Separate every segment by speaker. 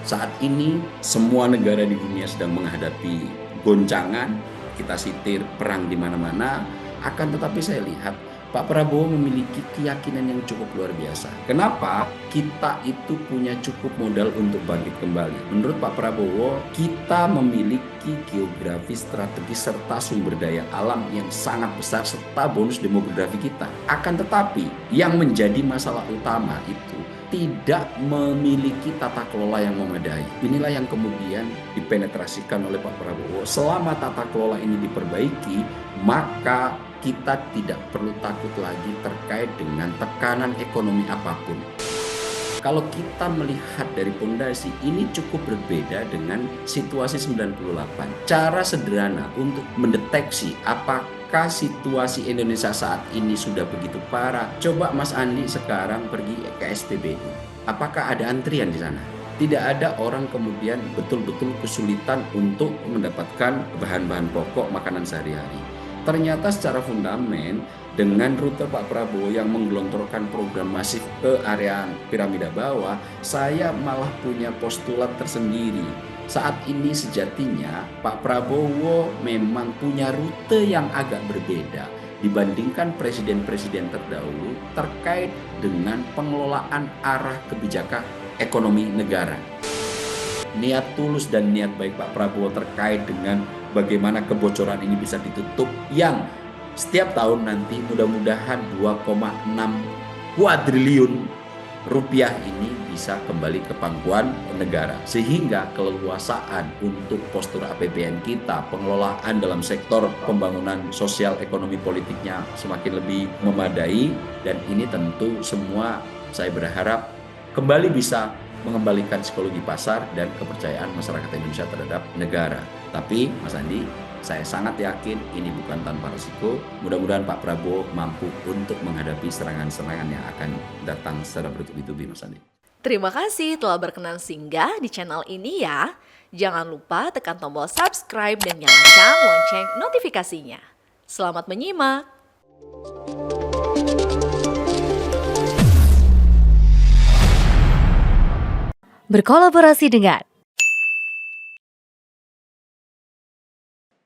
Speaker 1: Saat ini semua negara di dunia sedang menghadapi goncangan, kita sitir perang di mana-mana, akan tetapi saya lihat Pak Prabowo memiliki keyakinan yang cukup luar biasa. Kenapa? Kita itu punya cukup modal untuk bangkit kembali. Menurut Pak Prabowo, kita memiliki geografi strategis serta sumber daya alam yang sangat besar serta bonus demografi kita. Akan tetapi, yang menjadi masalah utama itu tidak memiliki tata kelola yang memadai. Inilah yang kemudian dipenetrasikan oleh Pak Prabowo. Selama tata kelola ini diperbaiki, maka kita tidak perlu takut lagi terkait dengan tekanan ekonomi apapun. Kalau kita melihat dari pondasi, ini cukup berbeda dengan situasi 98. Cara sederhana untuk mendeteksi apakah situasi Indonesia saat ini sudah begitu parah. Coba Mas Andi sekarang pergi ke SPBU. Apakah ada antrian di sana? Tidak ada orang kemudian betul-betul kesulitan untuk mendapatkan bahan-bahan pokok makanan sehari-hari. Ternyata secara fundamental dengan rute Pak Prabowo yang menggelontorkan program masif ke area piramida bawah, saya malah punya postulat tersendiri. Saat ini sejatinya Pak Prabowo memang punya rute yang agak berbeda dibandingkan presiden-presiden terdahulu terkait dengan pengelolaan arah kebijakan ekonomi negara. Niat tulus dan niat baik Pak Prabowo terkait dengan bagaimana kebocoran ini bisa ditutup yang setiap tahun nanti mudah-mudahan 2,6 kuadriliun rupiah ini bisa kembali ke pangkuan negara. Sehingga keleluasaan untuk postur APBN kita, pengelolaan dalam sektor pembangunan sosial ekonomi politiknya semakin lebih memadai. Dan ini tentu semua saya berharap kembali bisa mengembalikan psikologi pasar dan kepercayaan masyarakat Indonesia terhadap negara. Tapi Mas Andi, saya sangat yakin ini bukan tanpa risiko. Mudah-mudahan Pak Prabowo mampu untuk menghadapi serangan-serangan yang akan datang secara bertubi-tubi, Mas Andi.
Speaker 2: Terima kasih telah berkenan singgah di channel ini ya. Jangan lupa tekan tombol subscribe dan nyalakan lonceng notifikasinya. Selamat menyimak.
Speaker 3: Berkolaborasi dengan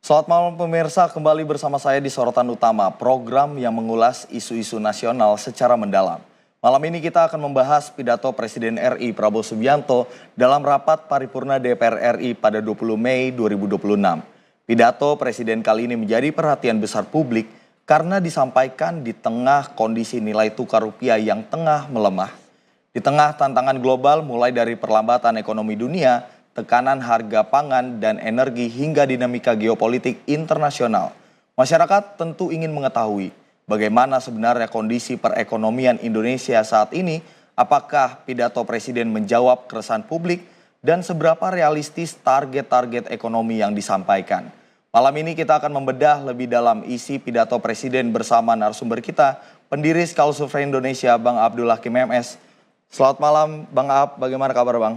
Speaker 4: Selamat malam pemirsa, kembali bersama saya di Sorotan Utama, program yang mengulas isu-isu nasional secara mendalam. Malam ini kita akan membahas pidato Presiden RI Prabowo Subianto dalam rapat paripurna DPR RI pada 20 Mei 2026. Pidato Presiden kali ini menjadi perhatian besar publik karena disampaikan di tengah kondisi nilai tukar rupiah yang tengah melemah. Di tengah tantangan global mulai dari perlambatan ekonomi dunia, tekanan harga pangan dan energi hingga dinamika geopolitik internasional, masyarakat tentu ingin mengetahui bagaimana sebenarnya kondisi perekonomian Indonesia saat ini, apakah pidato Presiden menjawab keresahan publik dan seberapa realistis target-target ekonomi yang disampaikan. Malam ini kita akan membedah lebih dalam isi pidato Presiden bersama narasumber kita, pendiri Skala Survei Indonesia, Bang Abdul Hakim MS. Selamat malam Bang Ab, bagaimana kabar Bang?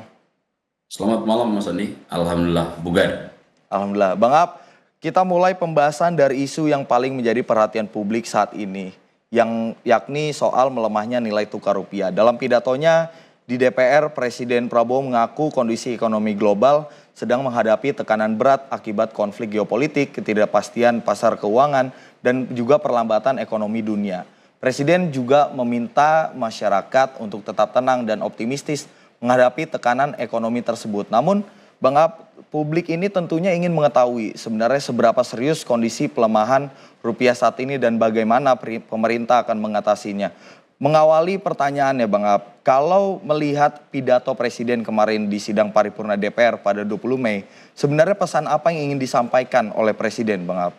Speaker 1: Selamat malam Mas Andi, Alhamdulillah bugar.
Speaker 4: Alhamdulillah. Bang Ab, kita mulai pembahasan dari isu yang paling menjadi perhatian publik saat ini, yang yakni soal melemahnya nilai tukar rupiah. Dalam pidatonya di DPR, Presiden Prabowo mengaku kondisi ekonomi global sedang menghadapi tekanan berat akibat konflik geopolitik, ketidakpastian pasar keuangan, dan juga perlambatan ekonomi dunia. Presiden juga meminta masyarakat untuk tetap tenang dan optimistis menghadapi tekanan ekonomi tersebut. Namun, Bang Ab, publik ini tentunya ingin mengetahui sebenarnya seberapa serius kondisi pelemahan rupiah saat ini dan bagaimana pemerintah akan mengatasinya. Mengawali pertanyaannya Bang Ab, kalau melihat pidato Presiden kemarin di sidang paripurna DPR pada 20 Mei, sebenarnya pesan apa yang ingin disampaikan oleh Presiden Bang Ab?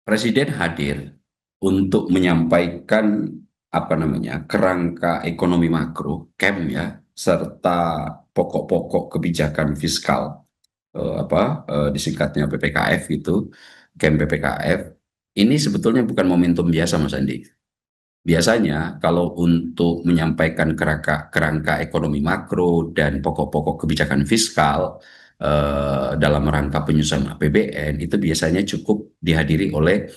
Speaker 1: Presiden hadir untuk menyampaikan kerangka ekonomi makro (KEM) ya, serta pokok-pokok kebijakan fiskal disingkatnya PPKF itu, KEM PPKF. Ini sebetulnya bukan momentum biasa Mas Andi. Biasanya kalau untuk menyampaikan kerangka ekonomi makro dan pokok-pokok kebijakan fiskal dalam rangka penyusunan APBN itu biasanya cukup dihadiri oleh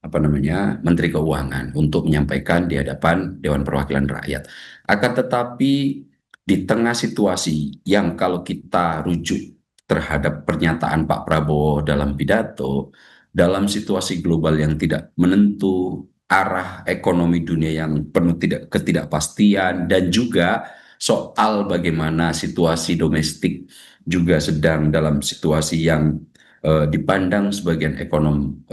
Speaker 1: Menteri Keuangan untuk menyampaikan di hadapan Dewan Perwakilan Rakyat. Akan tetapi di tengah situasi yang kalau kita rujuk terhadap pernyataan Pak Prabowo dalam pidato, dalam situasi global yang tidak menentu, arah ekonomi dunia yang penuh ketidakpastian, dan juga soal bagaimana situasi domestik juga sedang dalam situasi yang dipandang sebagian ekonom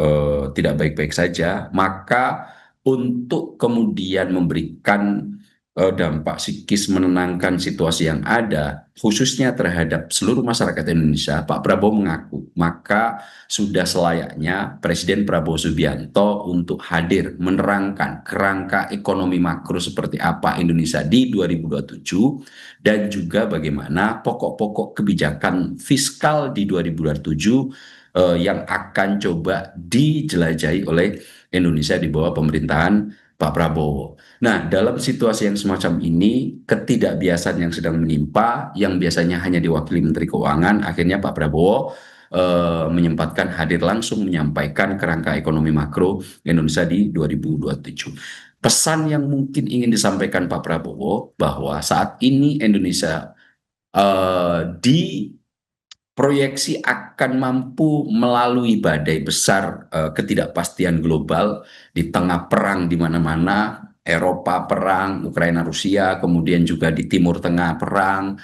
Speaker 1: tidak baik-baik saja, maka untuk kemudian memberikan dampak psikis menenangkan situasi yang ada, khususnya terhadap seluruh masyarakat Indonesia, Pak Prabowo mengaku, maka sudah selayaknya Presiden Prabowo Subianto untuk hadir menerangkan kerangka ekonomi makro seperti apa Indonesia di 2027 dan juga bagaimana pokok-pokok kebijakan fiskal di 2027 yang akan coba dijelajahi oleh Indonesia di bawah pemerintahan Pak Prabowo. Nah, dalam situasi yang semacam ini, ketidakbiasaan yang sedang menimpa, yang biasanya hanya diwakili Menteri Keuangan, akhirnya Pak Prabowo menyempatkan hadir langsung menyampaikan kerangka ekonomi makro Indonesia di 2027. Pesan yang mungkin ingin disampaikan Pak Prabowo bahwa saat ini Indonesia diproyeksi akan mampu melalui badai besar ketidakpastian global di tengah perang di mana-mana, Eropa perang, Ukraina Rusia, kemudian juga di Timur Tengah perang,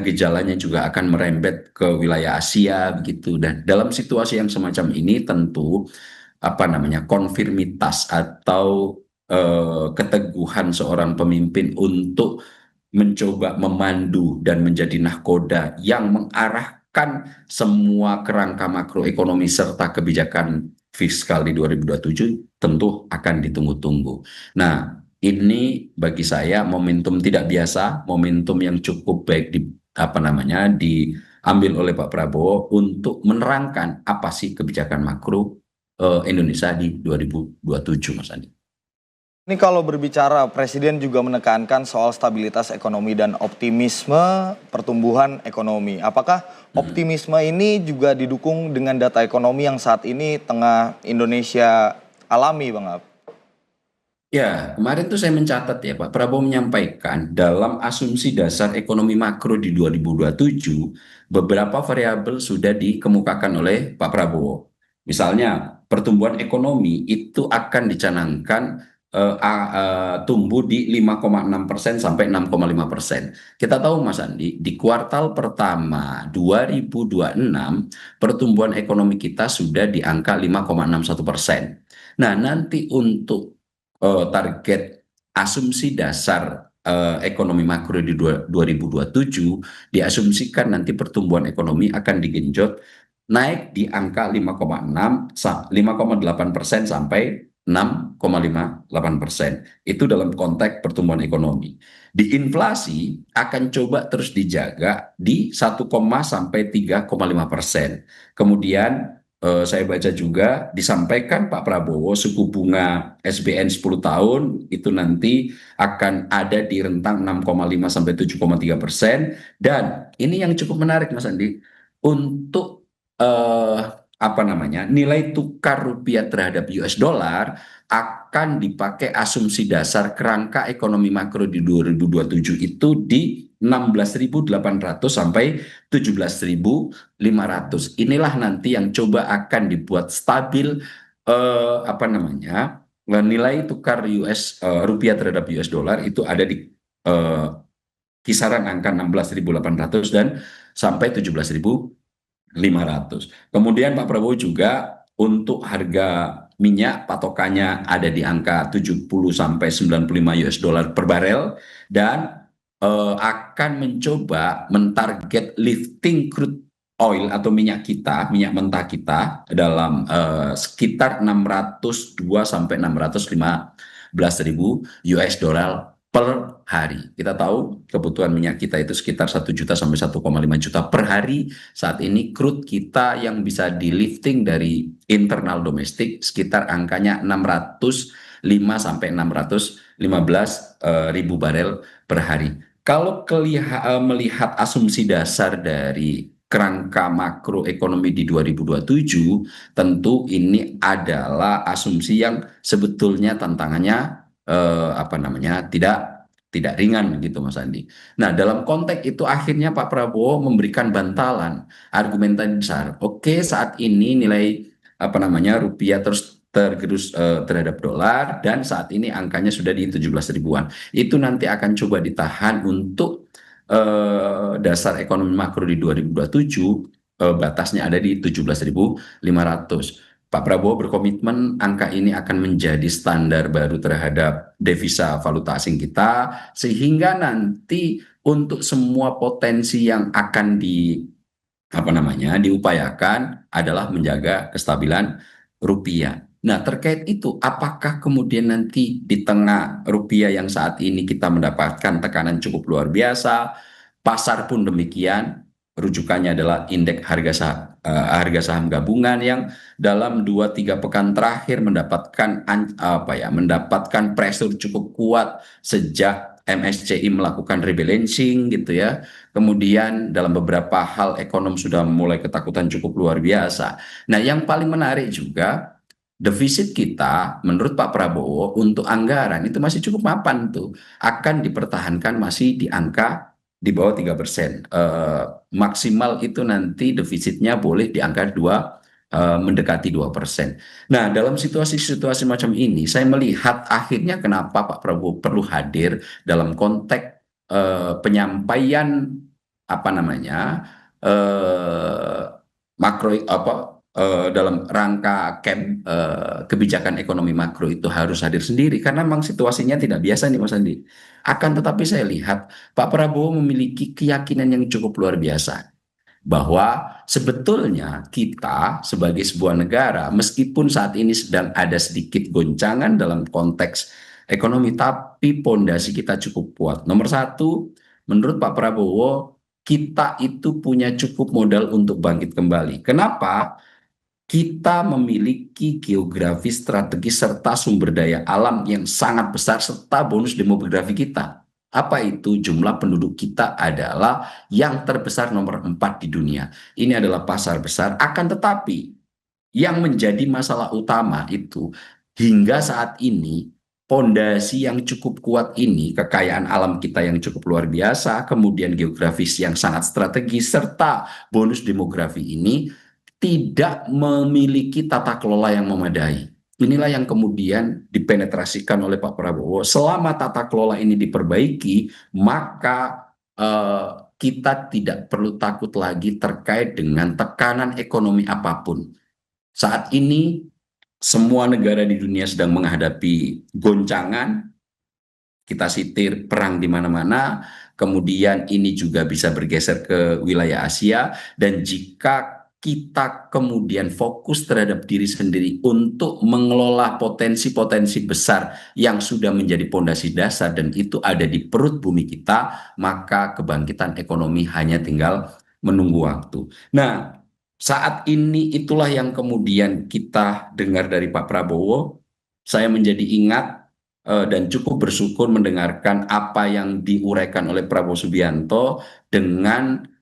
Speaker 1: gejalanya juga akan merembet ke wilayah Asia begitu. Dan dalam situasi yang semacam ini tentu konfirmitas atau keteguhan seorang pemimpin untuk mencoba memandu dan menjadi nahkoda yang mengarahkan semua kerangka makroekonomi serta kebijakan fiskal di 2027 tentu akan ditunggu-tunggu. Nah, ini bagi saya momentum tidak biasa, momentum yang cukup baik diambil oleh Pak Prabowo untuk menerangkan apa sih kebijakan makro Indonesia di 2027, Mas Andi.
Speaker 4: Ini kalau berbicara, Presiden juga menekankan soal stabilitas ekonomi dan optimisme pertumbuhan ekonomi. Apakah optimisme ini juga didukung dengan data ekonomi yang saat ini tengah Indonesia alami, Bang Ab?
Speaker 1: Ya, kemarin tuh saya mencatat ya, Pak Prabowo menyampaikan dalam asumsi dasar ekonomi makro di 2027, beberapa variabel sudah dikemukakan oleh Pak Prabowo. Misalnya, pertumbuhan ekonomi itu akan dicanangkan tumbuh di 5,6% sampai 6,5%. Kita tahu Mas Andi, di kuartal pertama 2026 pertumbuhan ekonomi kita sudah di angka 5,61%. Nah, nanti untuk target asumsi dasar ekonomi makro di 2027 diasumsikan nanti pertumbuhan ekonomi akan digenjot naik di angka 5,8% sampai 6,58%. Itu dalam konteks pertumbuhan ekonomi. Di inflasi akan coba terus dijaga di 1, sampai 3,5%. Kemudian saya baca juga disampaikan Pak Prabowo suku bunga SBN 10 tahun itu nanti akan ada di rentang 6,5 sampai 7,3%. Dan ini yang cukup menarik Mas Andi, untuk nilai tukar rupiah terhadap US dollar akan dipakai asumsi dasar kerangka ekonomi makro di 2027 itu di 16.800 sampai 17.500. Inilah nanti yang coba akan dibuat stabil nilai tukar rupiah terhadap US dollar itu ada di kisaran angka 16.800 dan sampai 17.500. Kemudian Pak Prabowo juga untuk harga minyak patokannya ada di angka 70 sampai 95 US dollar per barel dan akan mencoba mentarget lifting crude oil atau minyak mentah kita dalam sekitar 602 sampai 615.000 US dollar per hari. Kita tahu kebutuhan minyak kita itu sekitar 1 juta sampai 1,5 juta per hari. Saat ini crude kita yang bisa di lifting dari internal domestik sekitar angkanya 605 sampai 615 ribu barel per hari. Kalau melihat asumsi dasar dari kerangka makroekonomi di 2027, tentu ini adalah asumsi yang sebetulnya tantangannya tidak ringan gitu Mas Andi. Nah, dalam konteks itu akhirnya Pak Prabowo memberikan bantalan, argumentasi besar. Oke, saat ini nilai apa namanya rupiah terus tergerus terhadap dolar dan saat ini angkanya sudah di 17 ribuan. Itu nanti akan coba ditahan untuk dasar ekonomi makro di 2027 batasnya ada di 17.500. Pak Prabowo berkomitmen angka ini akan menjadi standar baru terhadap devisa valuta asing kita, sehingga nanti untuk semua potensi yang akan apa namanya diupayakan adalah menjaga kestabilan rupiah. Nah, terkait itu, apakah kemudian nanti di tengah rupiah yang saat ini kita mendapatkan tekanan cukup luar biasa, pasar pun demikian, rujukannya adalah indeks harga saham gabungan yang dalam 2-3 pekan terakhir mendapatkan pressure cukup kuat sejak MSCI melakukan rebalancing gitu ya. Kemudian dalam beberapa hal ekonom sudah mulai ketakutan cukup luar biasa. Nah, yang paling menarik juga defisit kita menurut Pak Prabowo untuk anggaran itu masih cukup mapan tuh. Akan dipertahankan masih di angka di bawah 3%. Maksimal itu nanti defisitnya boleh di angka mendekati 2%. Nah, dalam situasi-situasi macam ini, saya melihat akhirnya kenapa Pak Prabowo perlu hadir dalam konteks penyampaian apa namanya eh, makro dalam rangka kebijakan ekonomi makro itu harus hadir sendiri karena memang situasinya tidak biasa nih Mas Andi. Akan tetapi saya lihat Pak Prabowo memiliki keyakinan yang cukup luar biasa bahwa sebetulnya kita sebagai sebuah negara, meskipun saat ini sedang ada sedikit goncangan dalam konteks ekonomi, tapi pondasi kita cukup kuat. Nomor satu, menurut Pak Prabowo, kita itu punya cukup modal untuk bangkit kembali. Kenapa? Kita memiliki geografi strategis serta sumber daya alam yang sangat besar serta bonus demografi kita. Apa itu? Jumlah penduduk kita adalah yang terbesar nomor 4 di dunia. Ini adalah pasar besar. Akan tetapi yang menjadi masalah utama itu hingga saat ini pondasi yang cukup kuat ini, kekayaan alam kita yang cukup luar biasa, kemudian geografis yang sangat strategis serta bonus demografi ini tidak memiliki tata kelola yang memadai. Inilah yang kemudian dipenetrasikan oleh Pak Prabowo. Selama tata kelola ini diperbaiki, maka kita tidak perlu takut lagi terkait dengan tekanan ekonomi apapun. Saat ini semua negara di dunia sedang menghadapi goncangan, kita sitir perang di mana-mana, kemudian ini juga bisa bergeser ke wilayah Asia, dan jika kita kemudian fokus terhadap diri sendiri untuk mengelola potensi-potensi besar yang sudah menjadi pondasi dasar dan itu ada di perut bumi kita, maka kebangkitan ekonomi hanya tinggal menunggu waktu. Nah, saat ini itulah yang kemudian kita dengar dari Pak Prabowo. Saya menjadi ingat dan cukup bersyukur mendengarkan apa yang diuraikan oleh Prabowo Subianto dengan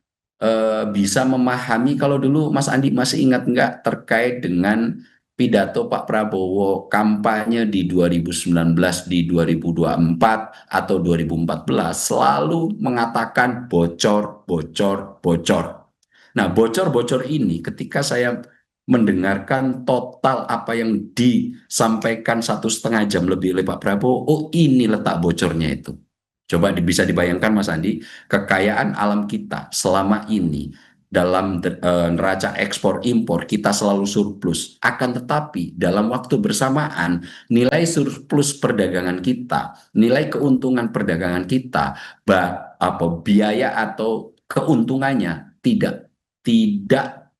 Speaker 1: bisa memahami. Kalau dulu Mas Andi masih ingat nggak terkait dengan pidato Pak Prabowo kampanye di 2019, di 2024 atau 2014 selalu mengatakan bocor, bocor, bocor. Nah, bocor-bocor ini ketika saya mendengarkan total apa yang disampaikan 1,5 jam lebih oleh Pak Prabowo, oh ini letak bocornya itu. Coba bisa dibayangkan Mas Andi, kekayaan alam kita selama ini dalam neraca ekspor impor kita selalu surplus. Akan tetapi dalam waktu bersamaan nilai surplus perdagangan kita, nilai keuntungan perdagangan kita, biaya atau keuntungannya tidak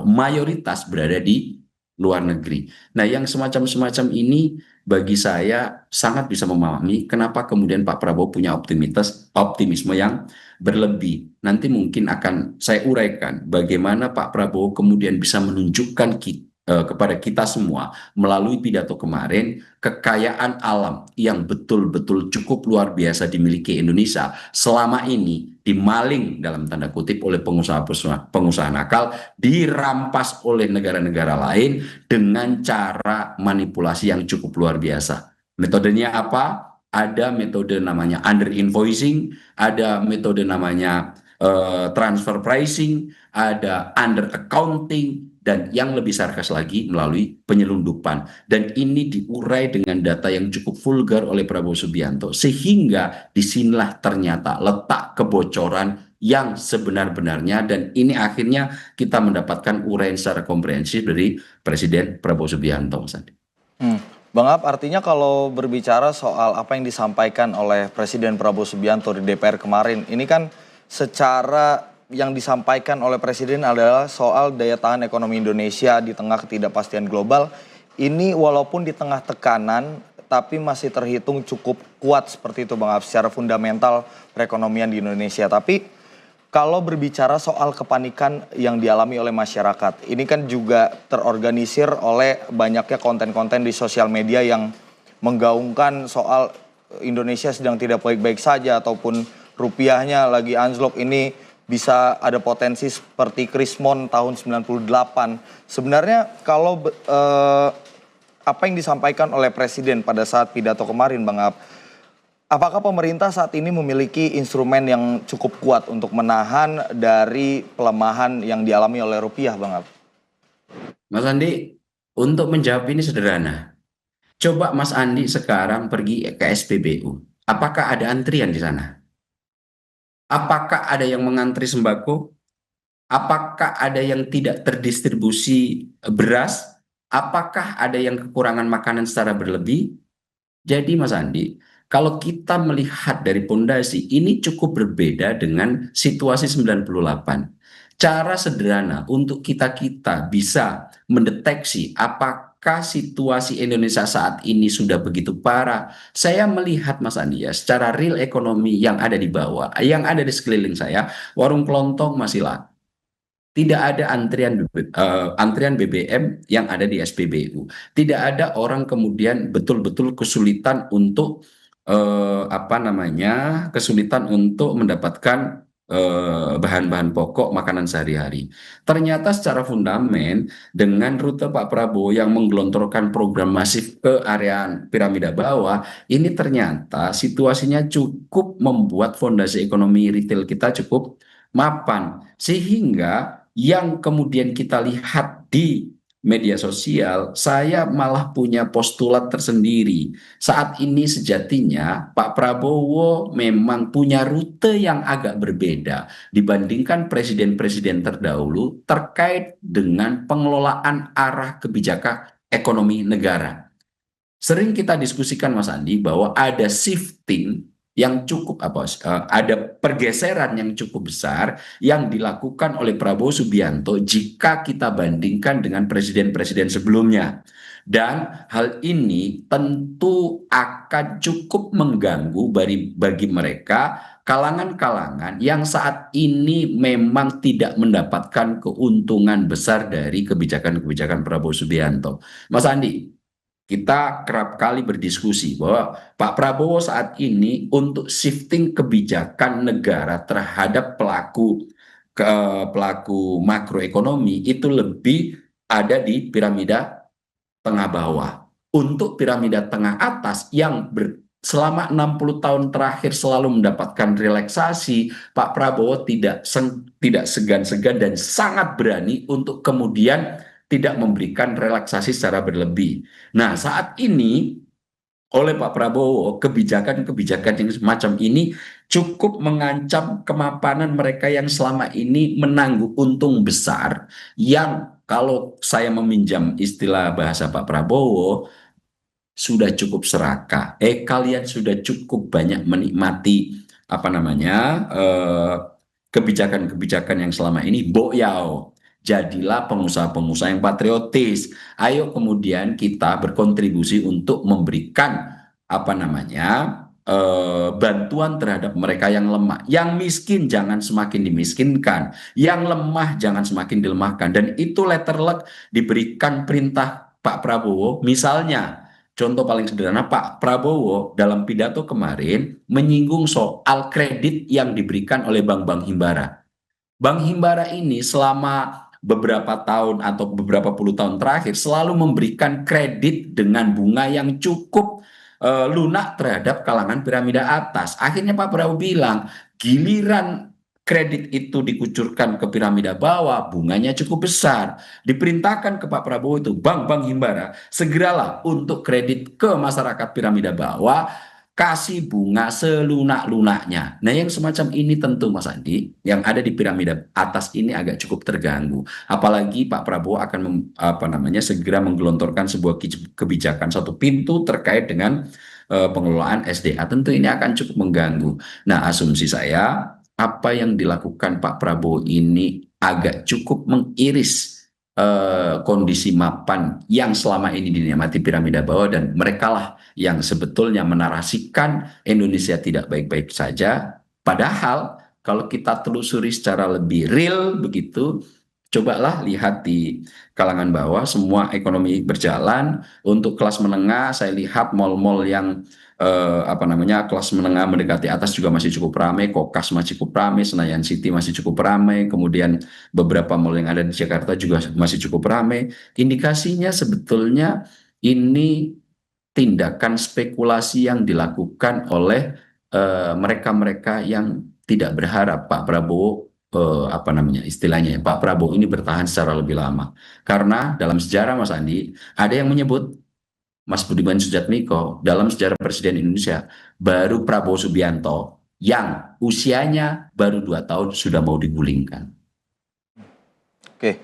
Speaker 1: mayoritas berada di luar negeri. Nah, yang semacam ini bagi saya sangat bisa memahami kenapa kemudian Pak Prabowo punya optimisme yang berlebih. Nanti mungkin akan saya uraikan bagaimana Pak Prabowo kemudian bisa menunjukkan kepada kita semua melalui pidato kemarin kekayaan alam yang betul-betul cukup luar biasa dimiliki Indonesia selama ini dimaling dalam tanda kutip oleh pengusaha nakal, dirampas oleh negara-negara lain dengan cara manipulasi yang cukup luar biasa. Metodenya apa? ada metode namanya under invoicing, ada metode namanya transfer pricing, ada under accounting, dan yang lebih sarkas lagi melalui penyelundupan. Dan ini diurai dengan data yang cukup vulgar oleh Prabowo Subianto, sehingga disinilah ternyata letak kebocoran yang sebenar-benarnya, dan ini akhirnya kita mendapatkan uraian secara komprehensif dari Presiden Prabowo Subianto, Mas Andi.
Speaker 4: Bang Ab, artinya kalau berbicara soal apa yang disampaikan oleh Presiden Prabowo Subianto di DPR kemarin, ini kan secara yang disampaikan oleh Presiden adalah soal daya tahan ekonomi Indonesia di tengah ketidakpastian global. Ini walaupun di tengah tekanan, tapi masih terhitung cukup kuat seperti itu Bang Ab, secara fundamental perekonomian di Indonesia. Tapi kalau berbicara soal kepanikan yang dialami oleh masyarakat, ini kan juga terorganisir oleh banyaknya konten-konten di sosial media yang menggaungkan soal Indonesia sedang tidak baik-baik saja ataupun rupiahnya lagi anjlok, ini bisa ada potensi seperti Krismon tahun 98. Sebenarnya kalau apa yang disampaikan oleh Presiden pada saat pidato kemarin Bang Ab, apakah pemerintah saat ini memiliki instrumen yang cukup kuat untuk menahan dari pelemahan yang dialami oleh rupiah Bang Ab?
Speaker 1: Mas Andi, untuk menjawab ini sederhana. Coba Mas Andi sekarang pergi ke SPBU. Apakah ada antrian di sana? Apakah ada yang mengantri sembako? Apakah ada yang tidak terdistribusi beras? Apakah ada yang kekurangan makanan secara berlebih? Jadi Mas Andi, kalau kita melihat dari pondasi, ini cukup berbeda dengan situasi 98. Cara sederhana untuk kita bisa mendeteksi apakah situasi Indonesia saat ini sudah begitu parah. Saya melihat Mas Andi ya, secara real ekonomi yang ada di bawah, yang ada di sekeliling saya, warung kelontong masih laku. Tidak ada antrian BBM yang ada di SPBU. Tidak ada orang kemudian betul-betul kesulitan untuk kesulitan untuk mendapatkan bahan-bahan pokok makanan sehari-hari. Ternyata secara fundamen dengan rute Pak Prabowo yang menggelontorkan program masif ke area piramida bawah, ini ternyata situasinya cukup membuat fondasi ekonomi retail kita cukup mapan, sehingga yang kemudian kita lihat di media sosial, saya malah punya postulat tersendiri. Saat ini sejatinya Pak Prabowo memang punya rute yang agak berbeda dibandingkan presiden-presiden terdahulu terkait dengan pengelolaan arah kebijakan ekonomi negara. Sering kita diskusikan Mas Andi bahwa ada shifting yang cukup ada pergeseran yang cukup besar yang dilakukan oleh Prabowo Subianto jika kita bandingkan dengan presiden-presiden sebelumnya. Dan hal ini tentu akan cukup mengganggu bagi mereka kalangan-kalangan yang saat ini memang tidak mendapatkan keuntungan besar dari kebijakan-kebijakan Prabowo Subianto. Mas Andi, kita kerap kali berdiskusi bahwa Pak Prabowo saat ini untuk shifting kebijakan negara terhadap pelaku makroekonomi itu lebih ada di piramida tengah bawah. Untuk piramida tengah atas yang selama 60 tahun terakhir selalu mendapatkan relaksasi, Pak Prabowo tidak segan-segan dan sangat berani untuk kemudian tidak memberikan relaksasi secara berlebih. Nah, saat ini oleh Pak Prabowo, kebijakan-kebijakan yang semacam ini cukup mengancam kemapanan mereka yang selama ini menanggung untung besar, yang kalau saya meminjam istilah bahasa Pak Prabowo, sudah cukup serakah. Kalian sudah cukup banyak menikmati kebijakan-kebijakan yang selama ini boyau. Jadilah pengusaha-pengusaha yang patriotis. Ayo kemudian kita berkontribusi untuk memberikan bantuan terhadap mereka yang lemah. Yang miskin jangan semakin dimiskinkan, yang lemah jangan semakin dilemahkan. Dan itu letter luck diberikan perintah Pak Prabowo. Misalnya, contoh paling sederhana, Pak Prabowo dalam pidato kemarin menyinggung soal kredit yang diberikan oleh Bank Himbara. Bank Himbara ini selama beberapa tahun atau beberapa puluh tahun terakhir selalu memberikan kredit dengan bunga yang cukup lunak terhadap kalangan piramida atas. Akhirnya Pak Prabowo bilang, giliran kredit itu dikucurkan ke piramida bawah, bunganya cukup besar. Diperintahkan ke Pak Prabowo itu, Bank Himbara, segeralah untuk kredit ke masyarakat piramida bawah, kasih bunga selunak-lunaknya. Nah, yang semacam ini tentu Mas Andi, yang ada di piramida atas ini agak cukup terganggu. Apalagi Pak Prabowo akan segera menggelontorkan sebuah kebijakan satu pintu terkait dengan pengelolaan SDA. Tentu ini akan cukup mengganggu. Nah, asumsi saya apa yang dilakukan Pak Prabowo ini agak cukup mengiris kondisi mapan yang selama ini dinikmati piramida bawah, dan merekalah yang sebetulnya menarasikan Indonesia tidak baik-baik saja. Padahal kalau kita telusuri secara lebih real begitu, cobalah lihat di kalangan bawah, semua ekonomi berjalan. Untuk kelas menengah, saya lihat mal-mal yang kelas menengah mendekati atas juga masih cukup ramai. Kokas masih cukup ramai, Senayan City masih cukup ramai, kemudian beberapa mal yang ada di Jakarta juga masih cukup ramai. Indikasinya sebetulnya ini tindakan spekulasi yang dilakukan oleh mereka-mereka yang tidak berharap Pak Prabowo istilahnya Pak Prabowo ini bertahan secara lebih lama. Karena dalam sejarah Mas Andi, ada yang menyebut, Mas Budiman Sujatmiko, dalam sejarah Presiden Indonesia, baru Prabowo Subianto yang usianya baru 2 tahun sudah mau digulingkan.
Speaker 4: Oke,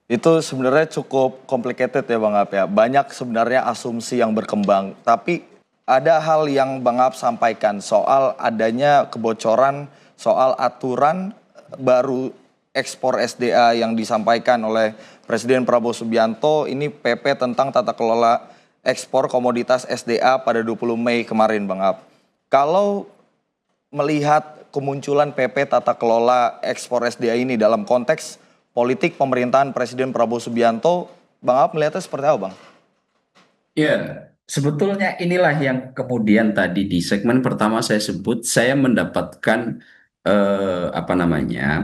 Speaker 4: itu sebenarnya cukup complicated ya Bang Ap ya. Banyak sebenarnya asumsi yang berkembang. Tapi ada hal yang Bang Ap sampaikan soal adanya kebocoran, soal aturan baru ekspor SDA yang disampaikan oleh Presiden Prabowo Subianto. Ini PP tentang tata kelola ekspor komoditas SDA pada 20 Mei kemarin Bang Ap. Kalau melihat kemunculan PP tata kelola ekspor SDA ini dalam konteks politik pemerintahan Presiden Prabowo Subianto, Bang Ap melihatnya seperti apa Bang?
Speaker 1: Ya, sebetulnya inilah yang kemudian tadi di segmen pertama saya sebut, saya mendapatkan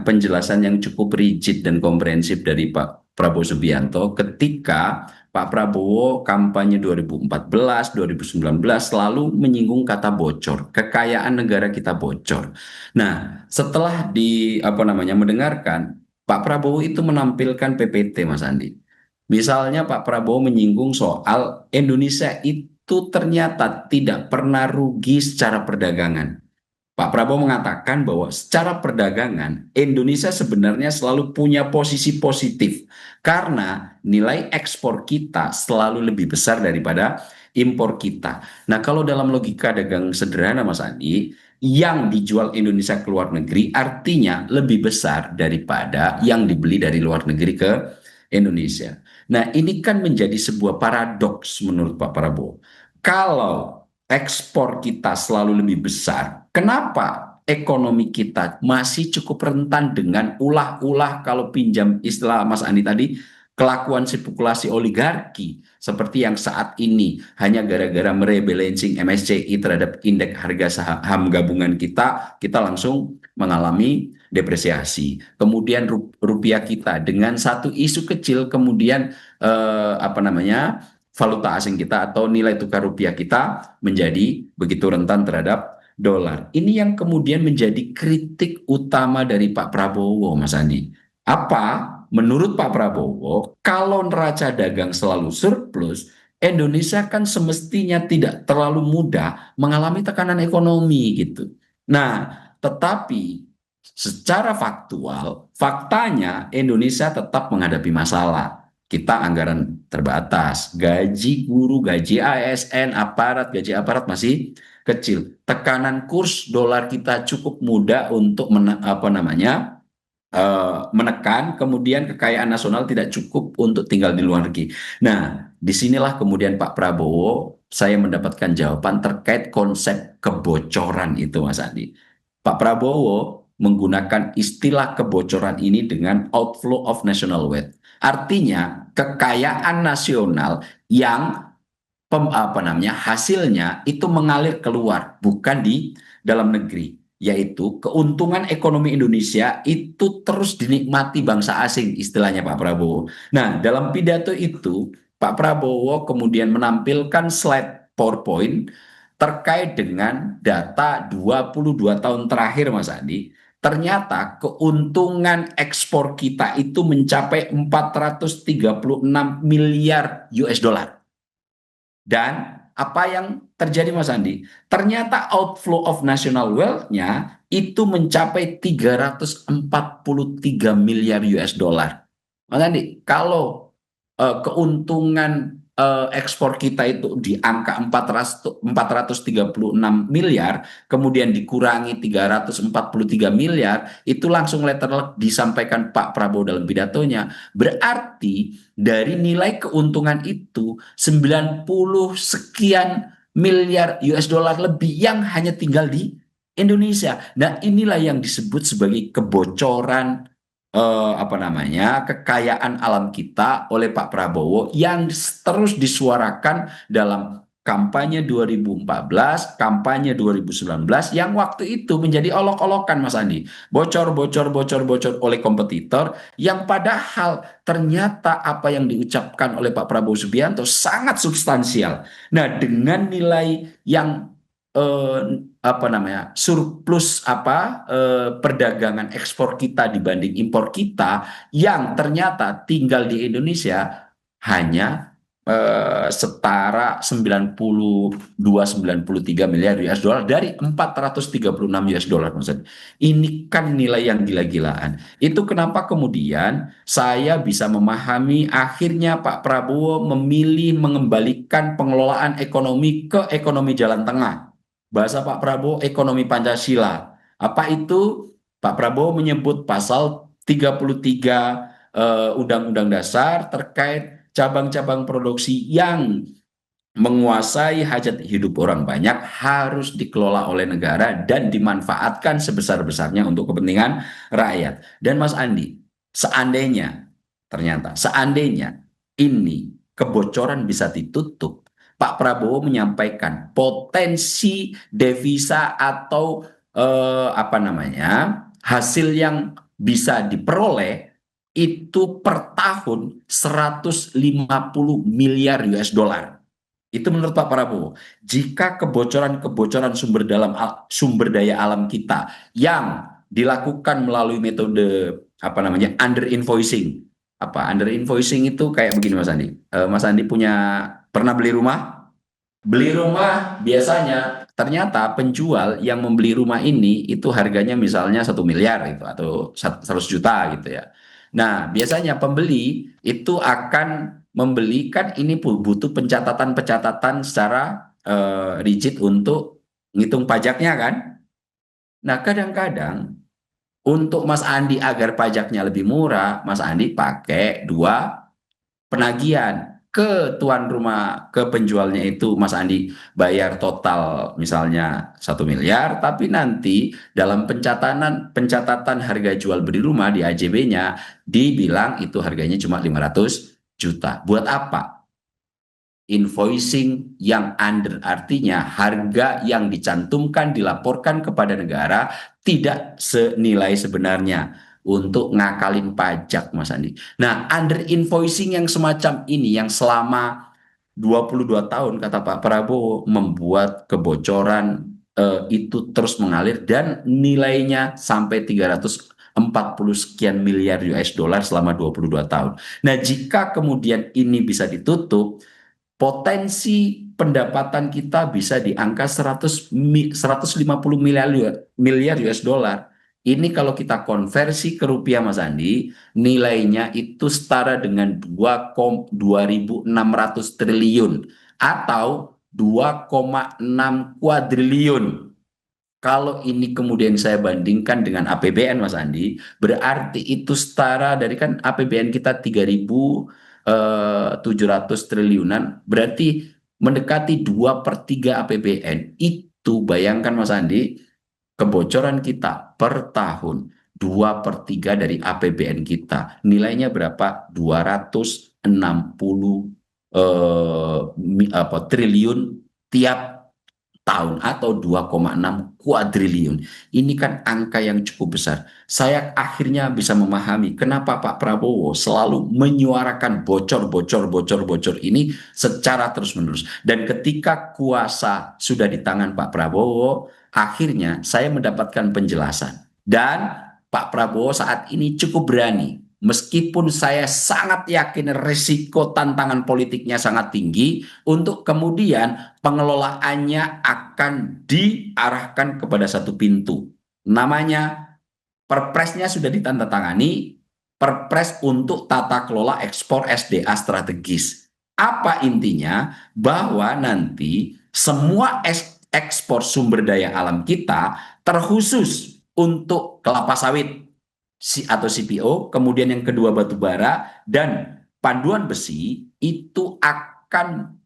Speaker 1: penjelasan yang cukup rigid dan komprehensif dari Pak Prabowo Subianto ketika Pak Prabowo kampanye 2014, 2019 selalu menyinggung kata bocor, kekayaan negara kita bocor. Nah, setelah mendengarkan, Pak Prabowo itu menampilkan PPT Mas Andi. Misalnya Pak Prabowo menyinggung soal Indonesia itu ternyata tidak pernah rugi secara perdagangan. Pak Prabowo mengatakan bahwa secara perdagangan Indonesia sebenarnya selalu punya posisi positif karena nilai ekspor kita selalu lebih besar daripada impor kita. Nah, kalau dalam logika dagang sederhana Mas Andi, yang dijual Indonesia ke luar negeri artinya lebih besar daripada yang dibeli dari luar negeri ke Indonesia. Nah, ini kan menjadi sebuah paradoks menurut Pak Prabowo. Kalau ekspor kita selalu lebih besar, kenapa ekonomi kita masih cukup rentan dengan ulah-ulah, kalau pinjam istilah Mas Andi tadi, kelakuan spekulasi oligarki seperti yang saat ini hanya gara-gara merebalancing MSCI terhadap indeks harga saham gabungan kita langsung mengalami depresiasi. Kemudian rupiah kita dengan satu isu kecil kemudian valuta asing kita atau nilai tukar rupiah kita menjadi begitu rentan terhadap dolar. Ini yang kemudian menjadi kritik utama dari Pak Prabowo, Mas Andi. Apa? Menurut Pak Prabowo, kalau neraca dagang selalu surplus, Indonesia kan semestinya tidak terlalu mudah mengalami tekanan ekonomi gitu. Nah, tetapi secara faktual, faktanya Indonesia tetap menghadapi masalah. Kita anggaran terbatas, gaji guru, gaji ASN, gaji aparat masih kecil. Tekanan kurs dolar kita cukup mudah untuk menekan, kemudian kekayaan nasional tidak cukup untuk tinggal di luar negeri. Nah, disinilah kemudian Pak Prabowo, saya mendapatkan jawaban terkait konsep kebocoran itu, Mas Andi. Pak Prabowo menggunakan istilah kebocoran ini dengan outflow of national wealth. Artinya kekayaan nasional yang hasilnya itu mengalir keluar, bukan di dalam negeri. Yaitu keuntungan ekonomi Indonesia itu terus dinikmati bangsa asing, istilahnya Pak Prabowo. Nah, dalam pidato itu Pak Prabowo kemudian menampilkan slide PowerPoint terkait dengan data 22 tahun terakhir Mas Andi, ternyata keuntungan ekspor kita itu mencapai 436 miliar US dollar. Dan apa yang terjadi Mas Andi? Ternyata outflow of national wealth-nya itu mencapai 343 miliar US dollar. Mas Andi, kalau keuntungan ekspor kita itu di angka 436 miliar, kemudian dikurangi 343 miliar, itu langsung letter disampaikan Pak Prabowo dalam pidatonya. Berarti dari nilai keuntungan itu 90 sekian miliar US dollar lebih yang hanya tinggal di Indonesia. Nah, inilah yang disebut sebagai kebocoran kekayaan alam kita oleh Pak Prabowo yang terus disuarakan dalam kampanye 2014, kampanye 2019 yang waktu itu menjadi olok-olokan Mas Andi. Bocor oleh kompetitor yang padahal ternyata apa yang diucapkan oleh Pak Prabowo Subianto sangat substansial. Nah, dengan nilai yang eh, surplus perdagangan ekspor kita dibanding impor kita yang ternyata tinggal di Indonesia hanya setara 92-93 miliar US dollar dari 436 US dollar. Maksudnya. Ini kan nilai yang gila-gilaan. Itu kenapa kemudian saya bisa memahami akhirnya Pak Prabowo memilih mengembalikan pengelolaan ekonomi ke ekonomi jalan tengah. Bahasa Pak Prabowo ekonomi Pancasila. Apa itu? Pak Prabowo menyebut pasal 33 Undang-Undang Dasar terkait cabang-cabang produksi yang menguasai hajat hidup orang banyak harus dikelola oleh negara dan dimanfaatkan sebesar-besarnya untuk kepentingan rakyat. Dan Mas Andi, seandainya ini kebocoran bisa ditutup, Pak Prabowo menyampaikan potensi devisa atau hasil yang bisa diperoleh itu per tahun 150 miliar US dollar. Itu menurut Pak Prabowo. Jika kebocoran-kebocoran sumber daya alam kita yang dilakukan melalui metode under invoicing. Under invoicing itu kayak begini Mas Andi. Mas Andi pernah beli rumah? Beli rumah biasanya ternyata penjual yang membeli rumah ini itu harganya misalnya 1 miliar gitu atau 100 juta gitu ya. Nah, biasanya pembeli itu akan membelikan ini butuh pencatatan-pencatatan secara rigid untuk ngitung pajaknya kan. Nah, kadang-kadang untuk Mas Andi agar pajaknya lebih murah, Mas Andi pakai 2 penagihan ke tuan rumah, ke penjualnya itu Mas Andi bayar total misalnya 1 miliar, tapi nanti dalam pencatatan harga jual beli rumah di AJB-nya dibilang itu harganya cuma 500 juta. Buat apa? Invoicing yang under artinya harga yang dicantumkan dilaporkan kepada negara tidak senilai sebenarnya untuk ngakalin pajak Mas Andi. Nah, under invoicing yang semacam ini yang selama 22 tahun kata Pak Prabowo membuat kebocoran itu terus mengalir dan nilainya sampai 340 sekian miliar US dollar selama 22 tahun. Nah, jika kemudian ini bisa ditutup, potensi pendapatan kita bisa di angka 150 miliar US dollar. Ini kalau kita konversi ke rupiah Mas Andi, nilainya itu setara dengan 2.600 triliun atau 2,6 kuadriliun. Kalau ini kemudian saya bandingkan dengan APBN Mas Andi, berarti itu setara dari kan APBN kita 3.700 triliunan, berarti mendekati 2/3 APBN. Itu bayangkan Mas Andi, kebocoran kita per tahun 2/3 dari APBN kita. Nilainya berapa? 260 triliun tiap tahun atau 2,6 kuadriliun. Ini kan angka yang cukup besar. Saya akhirnya bisa memahami kenapa Pak Prabowo selalu menyuarakan bocor ini secara terus-menerus. Dan ketika kuasa sudah di tangan Pak Prabowo, akhirnya saya mendapatkan penjelasan. Dan Pak Prabowo saat ini cukup berani. Meskipun saya sangat yakin risiko tantangan politiknya sangat tinggi, untuk kemudian pengelolaannya akan diarahkan kepada satu pintu. Namanya Perpresnya sudah ditandatangani, Perpres untuk tata kelola ekspor SDA strategis. Apa intinya? Bahwa nanti semua ekspor sumber daya alam kita, terkhusus untuk kelapa sawit atau CPO, kemudian yang kedua batu bara dan panduan besi, itu akan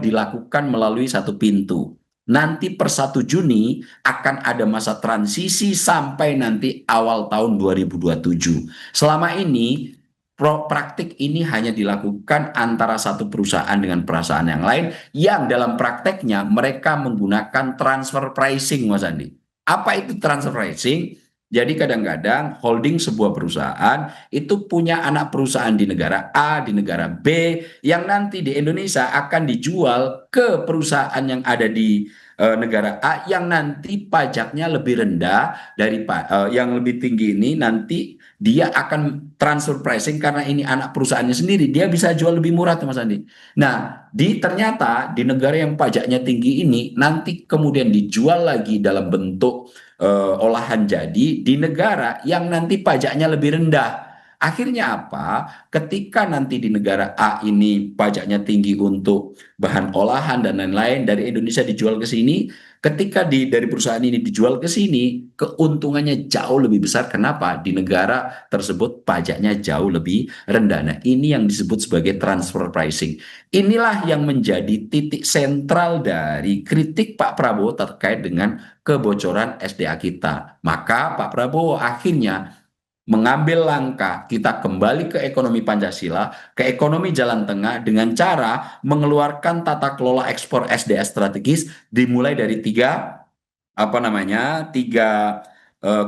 Speaker 1: dilakukan melalui satu pintu. Nanti per 1 Juni akan ada masa transisi sampai nanti awal tahun 2027. Selama ini praktik ini hanya dilakukan antara satu perusahaan dengan perusahaan yang lain, yang dalam prakteknya mereka menggunakan transfer pricing, Mas Andi. Apa itu transfer pricing? Jadi kadang-kadang holding sebuah perusahaan itu punya anak perusahaan di negara A, di negara B, yang nanti di Indonesia akan dijual ke perusahaan yang ada di negara A, yang nanti pajaknya lebih rendah dari yang lebih tinggi ini. Nanti dia akan transfer pricing karena ini anak perusahaannya sendiri, dia bisa jual lebih murah tuh Mas Andi. Nah, ternyata di negara yang pajaknya tinggi ini nanti kemudian dijual lagi dalam bentuk olahan jadi di negara yang nanti pajaknya lebih rendah. Akhirnya apa? Ketika nanti di negara A ini pajaknya tinggi untuk bahan olahan dan lain-lain, dari Indonesia dijual ke sini, ketika dari perusahaan ini dijual ke sini, keuntungannya jauh lebih besar. Kenapa? Di negara tersebut pajaknya jauh lebih rendah. Nah, ini yang disebut sebagai transfer pricing. Inilah yang menjadi titik sentral dari kritik Pak Prabowo terkait dengan kebocoran SDA kita. Maka Pak Prabowo akhirnya mengambil langkah kita kembali ke ekonomi Pancasila, ke ekonomi jalan tengah, dengan cara mengeluarkan tata kelola ekspor SDA strategis dimulai dari tiga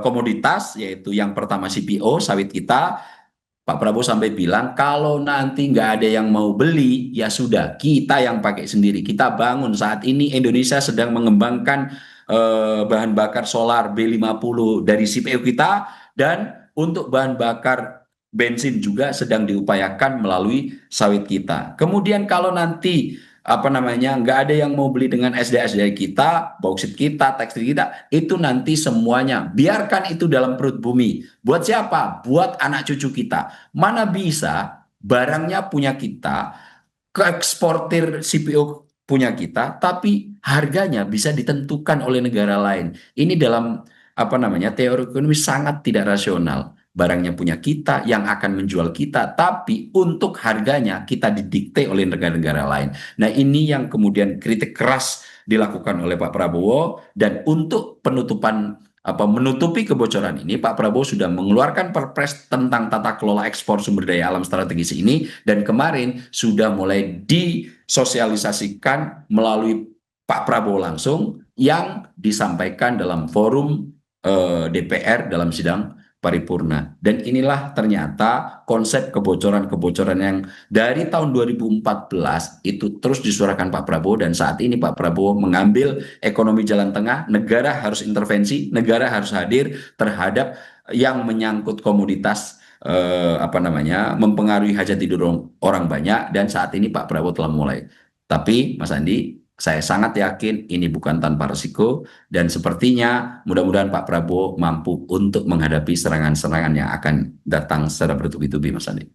Speaker 1: komoditas, yaitu yang pertama CPO, sawit kita. Pak Prabowo sampai bilang kalau nanti nggak ada yang mau beli, ya sudah kita yang pakai sendiri. Kita bangun. Saat ini Indonesia sedang mengembangkan bahan bakar solar B50 dari CPO kita, dan untuk bahan bakar bensin juga sedang diupayakan melalui sawit kita. Kemudian kalau nanti nggak ada yang mau beli dengan SDA kita, bauksit kita, tekstil kita, itu nanti semuanya biarkan itu dalam perut bumi. Buat siapa? Buat anak cucu kita. Mana bisa barangnya punya kita, keeksportir CPO punya kita, tapi harganya bisa ditentukan oleh negara lain. Ini dalam teori ekonomi sangat tidak rasional. Barangnya punya kita, yang akan menjual kita, tapi untuk harganya kita didikte oleh negara-negara lain. Nah, ini yang kemudian kritik keras dilakukan oleh Pak Prabowo. Dan untuk menutupi kebocoran ini, Pak Prabowo sudah mengeluarkan Perpres tentang tata kelola ekspor sumber daya alam strategis ini, dan kemarin sudah mulai disosialisasikan melalui Pak Prabowo langsung, yang disampaikan dalam forum DPR dalam sidang paripurna. Dan inilah ternyata konsep kebocoran-kebocoran yang dari tahun 2014 itu terus disuarakan Pak Prabowo, dan saat ini Pak Prabowo mengambil ekonomi jalan tengah, negara harus intervensi, negara harus hadir terhadap yang menyangkut komoditas mempengaruhi hajat hidup orang banyak, dan saat ini Pak Prabowo telah mulai. Tapi Mas Andi, saya sangat yakin ini bukan tanpa risiko, dan sepertinya mudah-mudahan Pak Prabowo mampu untuk menghadapi serangan-serangan yang akan datang secara bertubi-tubi, Mas Andi.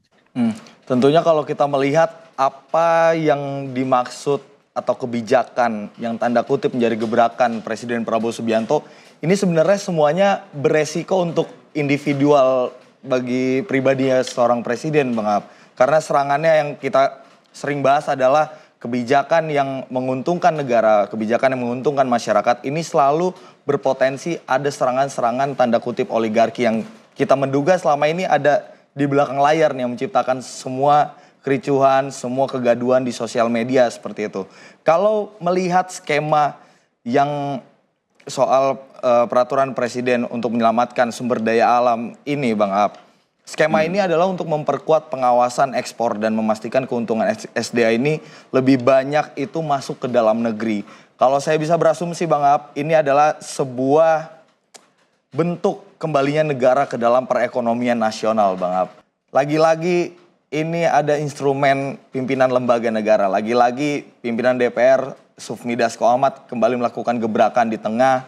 Speaker 4: Tentunya kalau kita melihat apa yang dimaksud atau kebijakan yang tanda kutip menjadi gebrakan Presiden Prabowo Subianto, ini sebenarnya semuanya beresiko untuk individual bagi pribadinya seorang presiden, Bang Ab. Karena serangannya yang kita sering bahas adalah kebijakan yang menguntungkan negara, kebijakan yang menguntungkan masyarakat, ini selalu berpotensi ada serangan-serangan tanda kutip oligarki yang kita menduga selama ini ada di belakang layar nih, yang menciptakan semua kericuhan, semua kegaduhan di sosial media seperti itu. Kalau melihat skema yang soal peraturan presiden untuk menyelamatkan sumber daya alam ini, Bang Ab. Skema ini adalah untuk memperkuat pengawasan ekspor dan memastikan keuntungan SDA ini lebih banyak itu masuk ke dalam negeri. Kalau saya bisa berasumsi, Bang Ab, ini adalah sebuah bentuk kembalinya negara ke dalam perekonomian nasional, Bang Ab. Lagi-lagi ini ada instrumen pimpinan lembaga negara. Lagi-lagi pimpinan DPR, Sufmi Dasko Ahmad, kembali melakukan gebrakan di tengah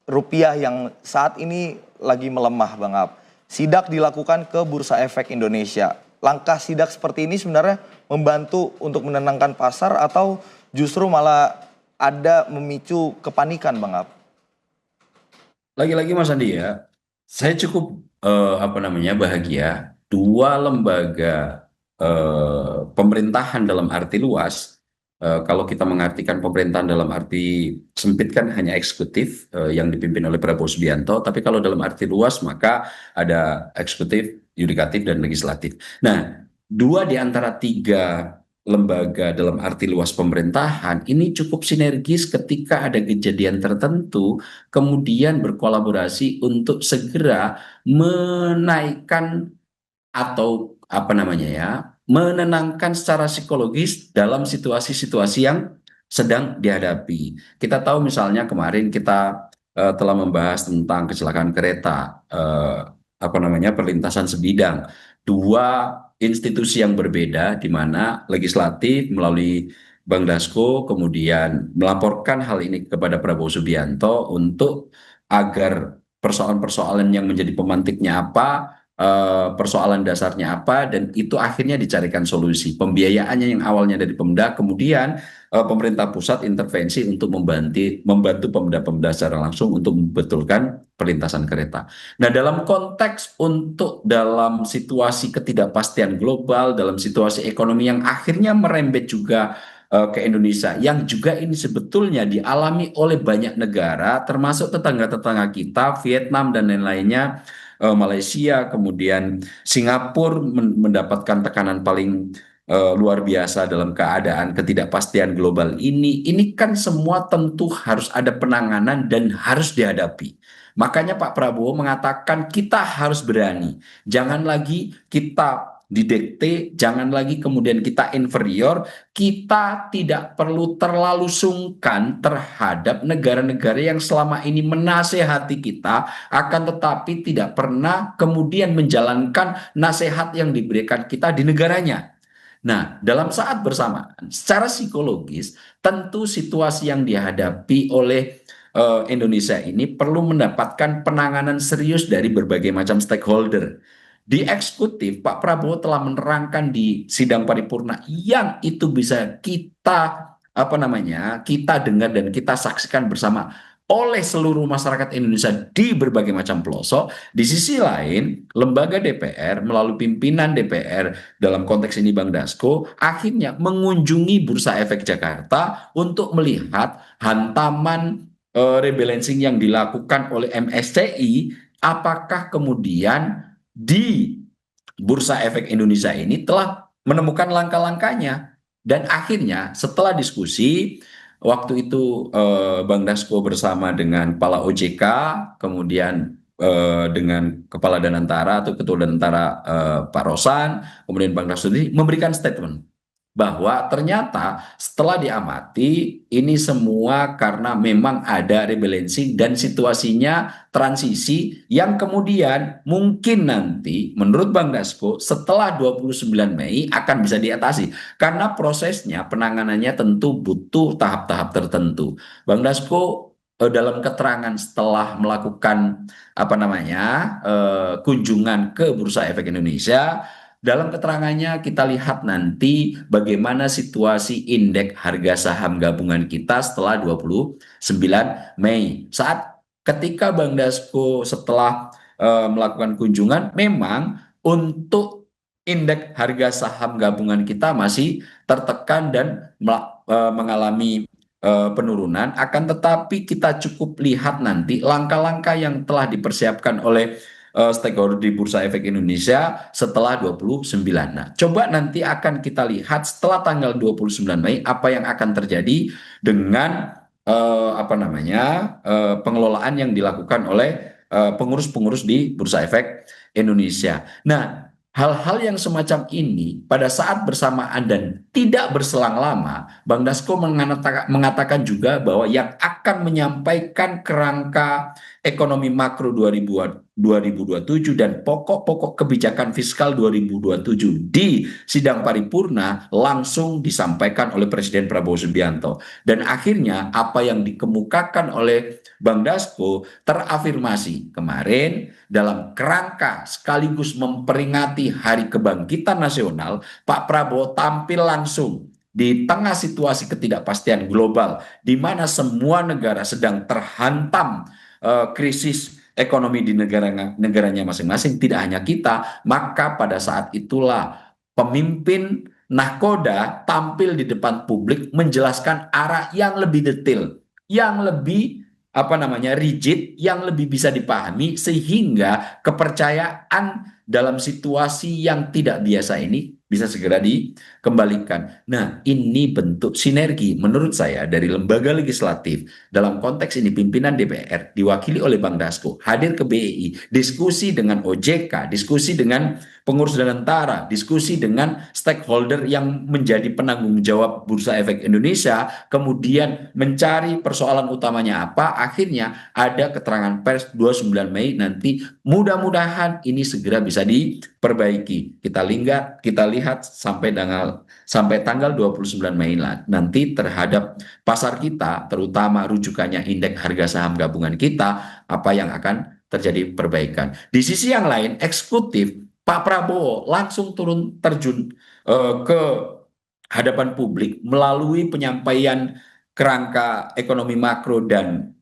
Speaker 4: rupiah yang saat ini lagi melemah, Bang Ab. Sidak dilakukan ke Bursa Efek Indonesia. Langkah sidak seperti ini sebenarnya membantu untuk menenangkan pasar atau justru malah ada memicu kepanikan, Bang Ab?
Speaker 1: Lagi-lagi Mas Andi ya, saya cukup bahagia dua lembaga pemerintahan dalam arti luas. Kalau kita mengartikan pemerintahan dalam arti sempit kan hanya eksekutif yang dipimpin oleh Prabowo Subianto, tapi kalau dalam arti luas maka ada eksekutif, yudikatif, dan legislatif. Nah, dua di antara tiga lembaga dalam arti luas pemerintahan ini cukup sinergis ketika ada kejadian tertentu, kemudian berkolaborasi untuk segera menaikkan atau menenangkan secara psikologis dalam situasi-situasi yang sedang dihadapi. Kita tahu misalnya kemarin kita telah membahas tentang kecelakaan kereta, perlintasan sebidang, dua institusi yang berbeda di mana legislatif melalui Bang Dasko kemudian melaporkan hal ini kepada Prabowo Subianto untuk agar persoalan-persoalan yang menjadi pemantiknya apa, persoalan dasarnya apa, dan itu akhirnya dicarikan solusi. Pembiayaannya yang awalnya dari Pemda, kemudian pemerintah pusat intervensi untuk membantu Pemda-Pemda secara langsung untuk membetulkan perlintasan kereta. Nah, dalam konteks dalam situasi ketidakpastian global, dalam situasi ekonomi yang akhirnya merembet juga ke Indonesia, yang juga ini sebetulnya dialami oleh banyak negara, termasuk tetangga-tetangga kita, Vietnam dan lain-lainnya, Malaysia, kemudian Singapura mendapatkan tekanan paling luar biasa dalam keadaan ketidakpastian global ini. Ini kan semua tentu harus ada penanganan dan harus dihadapi. Makanya Pak Prabowo mengatakan kita harus berani. Jangan lagi kita didikte, jangan lagi kemudian kita inferior, kita tidak perlu terlalu sungkan terhadap negara-negara yang selama ini menasehati kita, akan tetapi tidak pernah kemudian menjalankan nasihat yang diberikan kita di negaranya. Nah, dalam saat bersamaan, secara psikologis, tentu situasi yang dihadapi oleh Indonesia ini perlu mendapatkan penanganan serius dari berbagai macam stakeholder. Di eksekutif, Pak Prabowo telah menerangkan di sidang paripurna yang itu bisa kita dengar dan kita saksikan bersama oleh seluruh masyarakat Indonesia di berbagai macam pelosok. Di sisi lain, lembaga DPR melalui pimpinan DPR dalam konteks ini Bang Dasko akhirnya mengunjungi Bursa Efek Jakarta untuk melihat hantaman rebalancing yang dilakukan oleh MSCI, apakah kemudian di Bursa Efek Indonesia ini telah menemukan langkah-langkahnya. Dan akhirnya setelah diskusi, waktu itu Bang Dasko bersama dengan Kepala OJK, kemudian dengan Kepala Danantara atau Ketua Danantara Pak Rosan, kemudian Bang Dasko memberikan statement bahwa ternyata setelah diamati ini semua karena memang ada rebalancing dan situasinya transisi yang kemudian mungkin nanti menurut Bang Dasko setelah 29 Mei akan bisa diatasi karena prosesnya penanganannya tentu butuh tahap-tahap tertentu. Bang Dasko dalam keterangan setelah melakukan kunjungan ke Bursa Efek Indonesia, dalam keterangannya kita lihat nanti bagaimana situasi indeks harga saham gabungan kita setelah 29 Mei. Ketika Bang Dasko setelah melakukan kunjungan, memang untuk indeks harga saham gabungan kita masih tertekan dan mengalami penurunan, akan tetapi kita cukup lihat nanti langkah-langkah yang telah dipersiapkan oleh stakeholder di Bursa Efek Indonesia setelah 29. Nah, coba nanti akan kita lihat setelah tanggal 29 Mei apa yang akan terjadi dengan pengelolaan yang dilakukan oleh pengurus-pengurus di Bursa Efek Indonesia. Nah, hal-hal yang semacam ini pada saat bersamaan dan tidak berselang lama, Bang Dasko mengatakan juga bahwa yang akan menyampaikan kerangka ekonomi makro 2027 dan pokok-pokok kebijakan fiskal 2027 di sidang paripurna langsung disampaikan oleh Presiden Prabowo Subianto. Dan akhirnya apa yang dikemukakan oleh Bang Dasko terafirmasi kemarin dalam kerangka sekaligus memperingati Hari Kebangkitan Nasional. Pak Prabowo tampil langsung di tengah situasi ketidakpastian global di mana semua negara sedang terhantam krisis ekonomi di negaranya masing-masing, tidak hanya kita. Maka pada saat itulah pemimpin nahkoda tampil di depan publik menjelaskan arah yang lebih detail, yang lebih rigid, yang lebih bisa dipahami, sehingga kepercayaan dalam situasi yang tidak biasa ini bisa segera dikembalikan. Nah, ini bentuk sinergi menurut saya dari lembaga legislatif, dalam konteks ini pimpinan DPR diwakili oleh Bang Dasko hadir ke BEI, diskusi dengan OJK, diskusi dengan pengurus dan tentara, diskusi dengan stakeholder yang menjadi penanggung jawab Bursa Efek Indonesia, kemudian mencari persoalan utamanya apa, akhirnya ada keterangan pers 29 Mei nanti, mudah-mudahan ini segera bisa diperbaiki. Kita lihat sampai tanggal 29 Mei nanti terhadap pasar kita, terutama rujukannya indeks harga saham gabungan kita, apa yang akan terjadi perbaikan. Di sisi yang lain, eksekutif Pak Prabowo langsung terjun ke hadapan publik melalui penyampaian kerangka ekonomi makro dan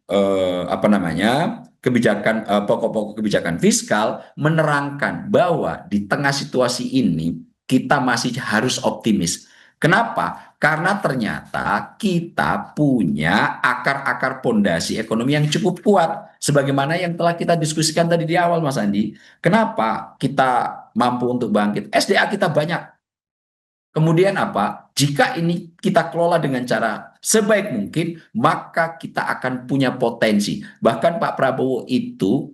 Speaker 1: kebijakan pokok-pokok kebijakan fiskal, menerangkan bahwa di tengah situasi ini kita masih harus optimis. Kenapa? Karena ternyata kita punya akar-akar pondasi ekonomi yang cukup kuat, sebagaimana yang telah kita diskusikan tadi di awal, Mas Andi. Kenapa kita mampu untuk bangkit? SDA kita banyak. Kemudian apa? Jika ini kita kelola dengan cara sebaik mungkin, maka kita akan punya potensi. Bahkan Pak Prabowo itu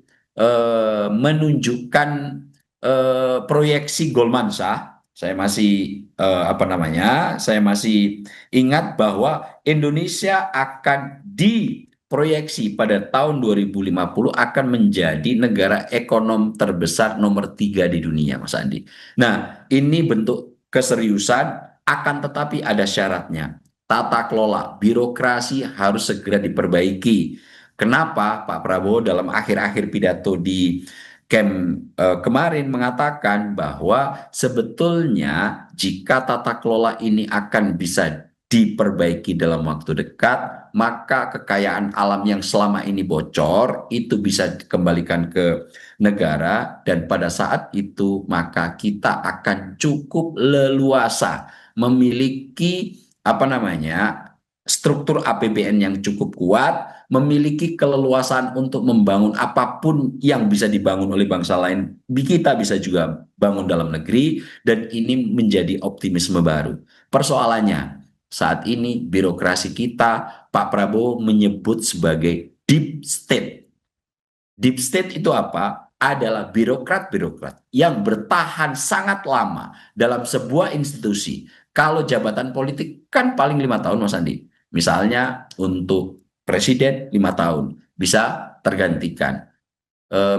Speaker 1: menunjukkan proyeksi Goldman Sachs. Saya masih ingat bahwa Indonesia akan diproyeksi pada tahun 2050 akan menjadi negara ekonom terbesar nomor 3 di dunia, Mas Andi. Nah, ini bentuk keseriusan, akan tetapi ada syaratnya. Tata kelola, birokrasi harus segera diperbaiki. Kenapa Pak Prabowo dalam akhir-akhir pidato di kemarin mengatakan bahwa sebetulnya jika tata kelola ini akan bisa diperbaiki dalam waktu dekat, maka kekayaan alam yang selama ini bocor itu bisa dikembalikan ke negara, dan pada saat itu maka kita akan cukup leluasa memiliki struktur APBN yang cukup kuat, memiliki keleluasaan untuk membangun apapun yang bisa dibangun oleh bangsa lain. Kita bisa juga bangun dalam negeri, dan ini menjadi optimisme baru. Persoalannya saat ini birokrasi kita, Pak Prabowo menyebut sebagai deep state. Deep state itu apa? Adalah birokrat-birokrat yang bertahan sangat lama dalam sebuah institusi. Kalau jabatan politik kan paling 5 tahun, Mas Andi. Misalnya untuk presiden 5 tahun, bisa tergantikan.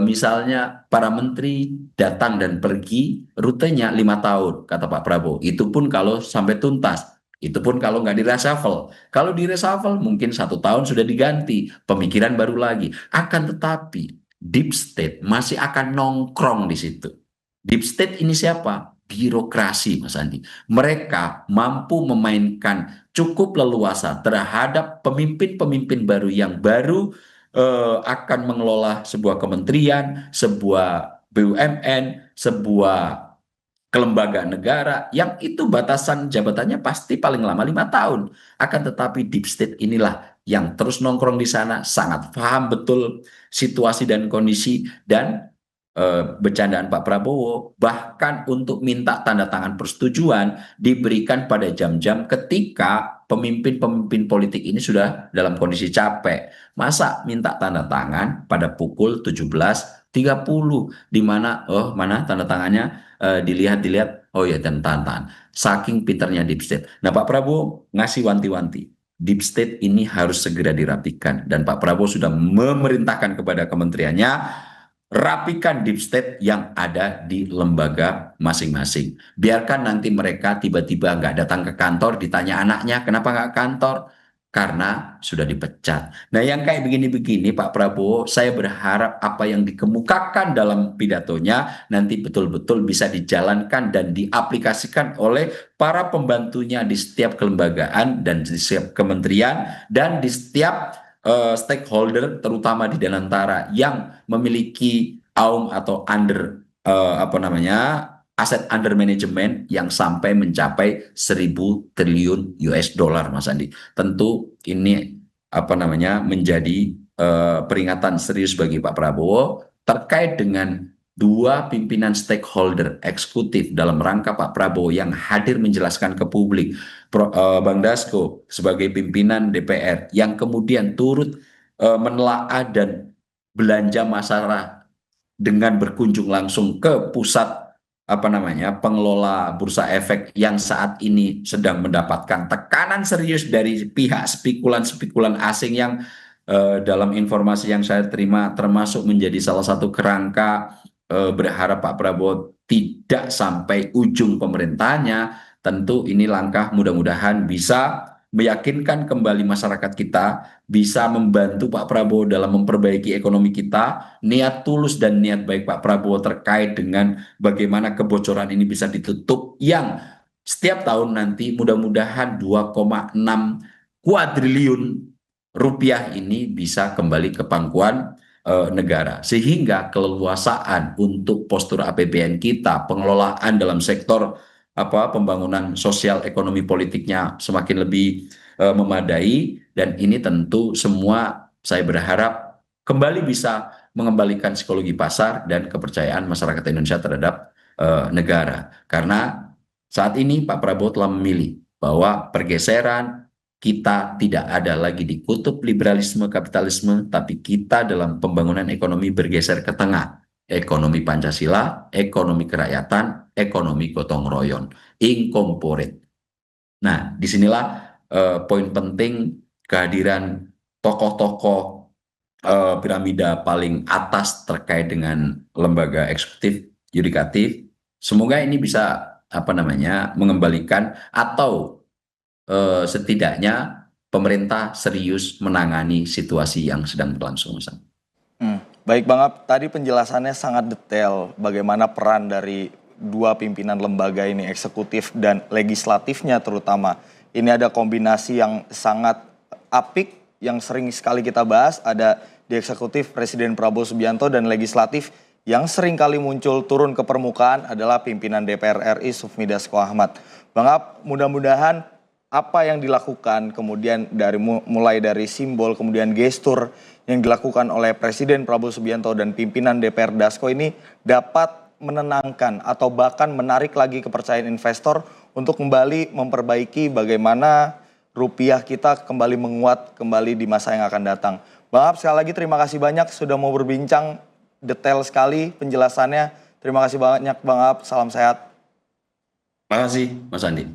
Speaker 1: Misalnya para menteri datang dan pergi, rutenya 5 tahun, kata Pak Prabowo. Itu pun kalau sampai tuntas. Itu pun kalau nggak di-reshuffle. Kalau di-reshuffle mungkin 1 tahun sudah diganti, pemikiran baru lagi. Akan tetapi deep state masih akan nongkrong di situ. Deep state ini siapa? Birokrasi, Mas Andi. Mereka mampu memainkan cukup leluasa terhadap pemimpin-pemimpin baru yang baru akan mengelola sebuah kementerian, sebuah BUMN, sebuah kelembagaan negara yang itu batasan jabatannya pasti paling lama 5 tahun. Akan tetapi deep state inilah yang terus nongkrong di sana, sangat paham betul situasi dan kondisi, dan bercandaan Pak Prabowo, bahkan untuk minta tanda tangan persetujuan diberikan pada jam-jam ketika pemimpin-pemimpin politik ini sudah dalam kondisi capek. Masa minta tanda tangan pada pukul 17.30, di mana mana tanda tangannya, dilihat, oh ya tanda tangan. Saking pintarnya deep state. Nah, Pak Prabowo ngasih wanti-wanti. Deep state ini harus segera dirapikan, dan Pak Prabowo sudah memerintahkan kepada kementeriannya, rapikan deep state yang ada di lembaga masing-masing. Biarkan nanti mereka tiba-tiba nggak datang ke kantor, ditanya anaknya kenapa nggak kantor, karena sudah dipecat. Nah, yang kayak begini-begini Pak Prabowo, saya berharap apa yang dikemukakan dalam pidatonya nanti betul-betul bisa dijalankan dan diaplikasikan oleh para pembantunya di setiap kelembagaan dan di setiap kementerian dan di setiap stakeholder, terutama di Danantara yang memiliki atau aset under management yang sampai mencapai 1.000 triliun US dollar, Mas Andi. Tentu ini menjadi peringatan serius bagi Pak Prabowo terkait dengan dua pimpinan stakeholder eksekutif dalam rangka Pak Prabowo yang hadir menjelaskan ke publik. Bang Dasko sebagai pimpinan DPR yang kemudian turut menelaah dan belanja masalah dengan berkunjung langsung ke pusat pengelola bursa efek yang saat ini sedang mendapatkan tekanan serius dari pihak spekulan-spekulan asing yang dalam informasi yang saya terima termasuk menjadi salah satu kerangka berharap Pak Prabowo tidak sampai ujung pemerintahnya. Tentu ini langkah mudah-mudahan bisa meyakinkan kembali masyarakat kita, bisa membantu Pak Prabowo dalam memperbaiki ekonomi kita. Niat tulus dan niat baik Pak Prabowo terkait dengan bagaimana kebocoran ini bisa ditutup, yang setiap tahun nanti mudah-mudahan 2,6 kuadriliun rupiah ini bisa kembali ke pangkuan negara, sehingga keleluasaan untuk postur APBN kita, pengelolaan dalam sektor pembangunan sosial ekonomi politiknya semakin lebih memadai, dan ini tentu semua saya berharap kembali bisa mengembalikan psikologi pasar dan kepercayaan masyarakat Indonesia terhadap negara. Karena saat ini Pak Prabowo telah memilih bahwa pergeseran kita tidak ada lagi di kutub liberalisme kapitalisme, tapi kita dalam pembangunan ekonomi bergeser ke tengah. Ekonomi Pancasila, ekonomi kerakyatan, ekonomi gotong royong, incorporate. Nah, disinilah poin penting kehadiran tokoh-tokoh piramida paling atas terkait dengan lembaga eksekutif, yudikatif. Semoga ini bisa mengembalikan atau setidaknya pemerintah serius menangani situasi yang sedang berlangsung.
Speaker 4: Baik Bang Ab, tadi penjelasannya sangat detail bagaimana peran dari dua pimpinan lembaga ini, eksekutif dan legislatifnya terutama. Ini ada kombinasi yang sangat apik yang sering sekali kita bahas, ada di eksekutif Presiden Prabowo Subianto, dan legislatif yang sering kali muncul turun ke permukaan adalah pimpinan DPR RI Sufmi Dasko Ahmad. Bang Ab, mudah-mudahan apa yang dilakukan kemudian mulai dari simbol kemudian gestur yang dilakukan oleh Presiden Prabowo Subianto dan pimpinan DPR Dasko ini dapat menenangkan atau bahkan menarik lagi kepercayaan investor untuk kembali memperbaiki bagaimana rupiah kita kembali menguat kembali di masa yang akan datang. Bang Ab, sekali lagi terima kasih banyak sudah mau berbincang, detail sekali penjelasannya. Terima kasih banyak Bang Ab, salam sehat.
Speaker 1: Terima kasih Mas Andi.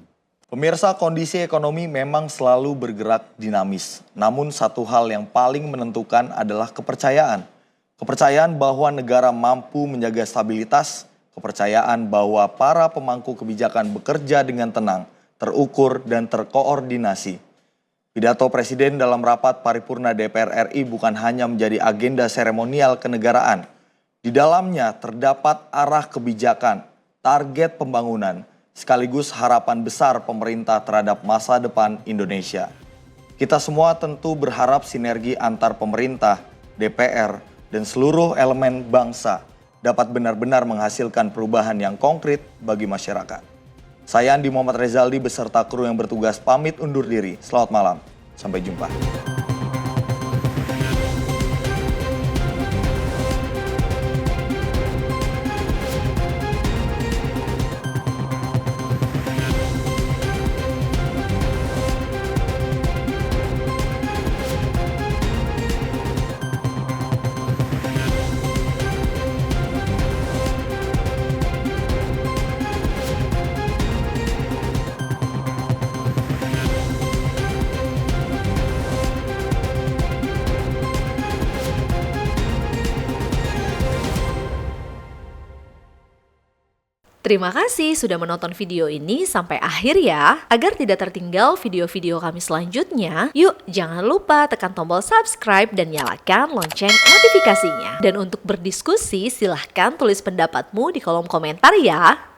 Speaker 4: Pemirsa, kondisi ekonomi memang selalu bergerak dinamis. Namun satu hal yang paling menentukan adalah kepercayaan. Kepercayaan bahwa negara mampu menjaga stabilitas, kepercayaan bahwa para pemangku kebijakan bekerja dengan tenang, terukur, dan terkoordinasi. Pidato Presiden dalam rapat paripurna DPR RI bukan hanya menjadi agenda seremonial kenegaraan. Di dalamnya terdapat arah kebijakan, target pembangunan, sekaligus harapan besar pemerintah terhadap masa depan Indonesia. Kita semua tentu berharap sinergi antar pemerintah, DPR, dan seluruh elemen bangsa dapat benar-benar menghasilkan perubahan yang konkret bagi masyarakat. Saya Andi Muhammad Rezaldi beserta kru yang bertugas pamit undur diri. Selamat malam, sampai jumpa.
Speaker 2: Terima kasih sudah menonton video ini sampai akhir ya. Agar tidak tertinggal video-video kami selanjutnya, yuk jangan lupa tekan tombol subscribe dan nyalakan lonceng notifikasinya. Dan untuk berdiskusi, silahkan tulis pendapatmu di kolom komentar ya.